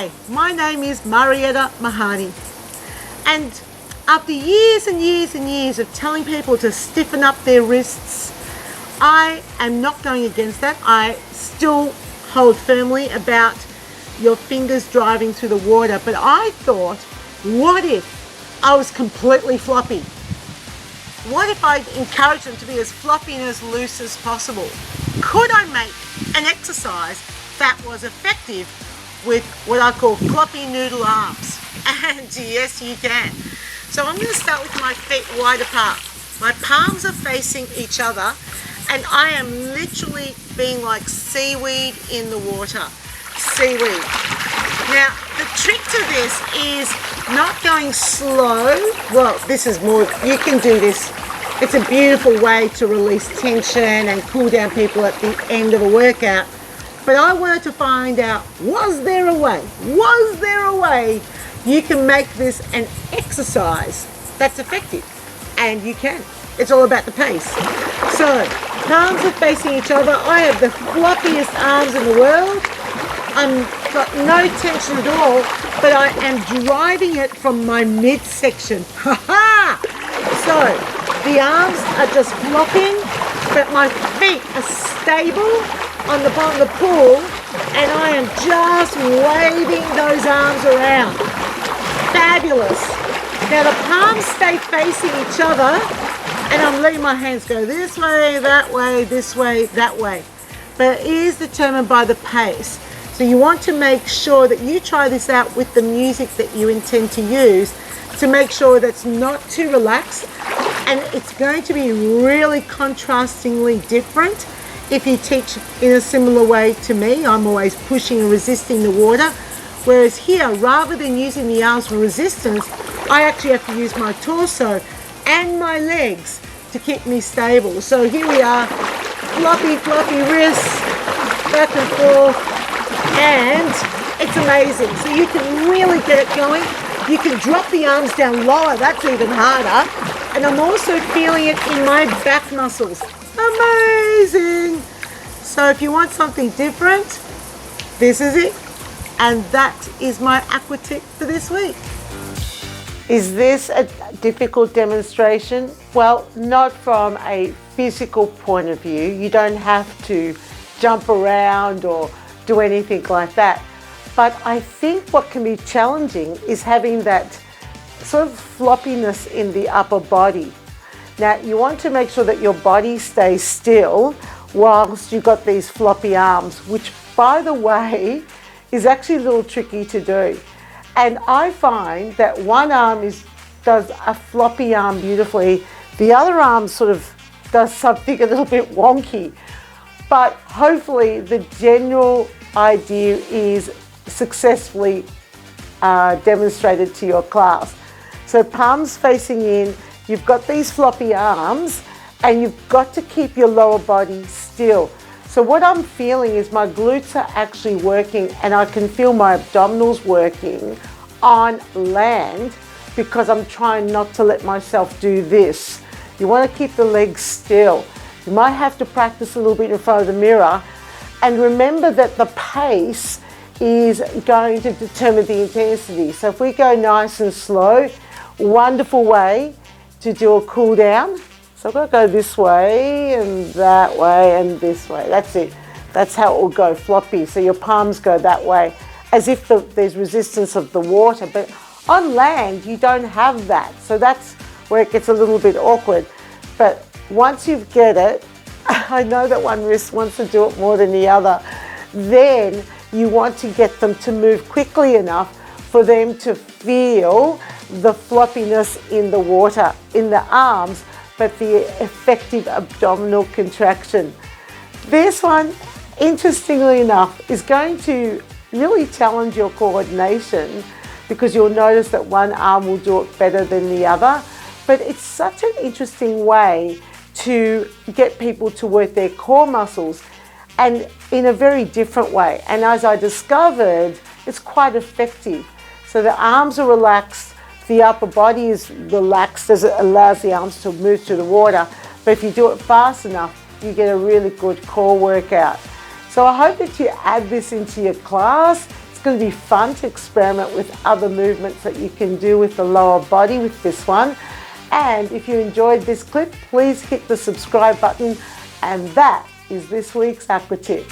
Hi, my name is Marietta Mehanni, and after years and years and years of telling people to stiffen up their wrists, I am not going against that. I still hold firmly about your fingers driving through the water, but I thought, what if I was completely floppy? What if I encouraged them to be as floppy and as loose as possible? Could I make an exercise that was effective with what I call floppy noodle arms? And yes, you can. So I'm going to start with my feet wide apart. My palms are facing each other, and I am literally being like seaweed in the water. Seaweed. Now, the trick to this is not going slow. Well, this is more, you can do this. It's a beautiful way to release tension and cool down people at the end of a workout. But I wanted to find out, was there a way you can make this an exercise that's effective? And you can. It's all about the pace. So, palms are facing each other. I have the floppiest arms in the world. I've got no tension at all, but I am driving it from my midsection. Ha-ha! So, the arms are just flopping, but my feet are stable on the bottom of the pool, and I am just waving those arms around. Fabulous. Now the palms stay facing each other, and I'm letting my hands go this way, that way, this way, that way. But it is determined by the pace. So you want to make sure that you try this out with the music that you intend to use to make sure that's not too relaxed, and it's going to be really contrastingly different if you teach in a similar way to me. I'm always pushing and resisting the water, whereas here, rather than using the arms for resistance, I actually have to use my torso and my legs to keep me stable. So here we are, floppy wrists, back and forth, and it's amazing. So you can really get it going. You can drop the arms down lower, that's even harder. And I'm also feeling it in my back muscles. Amazing! So if you want something different, this is it. And that is my aqua tip for this week. Is this a difficult demonstration? Well, not from a physical point of view. You don't have to jump around or do anything like that. But I think what can be challenging is having that sort of floppiness in the upper body. Now, you want to make sure that your body stays still whilst you've got these floppy arms, which, by the way, is actually a little tricky to do. And I find that one arm does a floppy arm beautifully. The other arm sort of does something a little bit wonky. But hopefully the general idea is successfully demonstrated to your class. So palms facing in, you've got these floppy arms, and you've got to keep your lower body still. So what I'm feeling is my glutes are actually working, and I can feel my abdominals working on land because I'm trying not to let myself do this. You want to keep the legs still. You might have to practice a little bit in front of the mirror, and remember that the pace is going to determine the intensity. So if we go nice and slow, wonderful way to do a cool down. So I've got to go this way and that way and this way. That's it. That's how it will go, floppy. So your palms go that way as if there's resistance of the water. But on land, you don't have that. So that's where it gets a little bit awkward. But once you get it, I know that one wrist wants to do it more than the other, then you want to get them to move quickly enough for them to feel the floppiness in the water, in the arms, but the effective abdominal contraction. This one, interestingly enough, is going to really challenge your coordination because you'll notice that one arm will do it better than the other. But it's such an interesting way to get people to work their core muscles, and in a very different way. And as I discovered, it's quite effective. So the arms are relaxed, the upper body is relaxed as it allows the arms to move through the water. But if you do it fast enough, you get a really good core workout. So I hope that you add this into your class. It's going to be fun to experiment with other movements that you can do with the lower body with this one. And if you enjoyed this clip, please hit the subscribe button. And that is this week's Aqua Tip.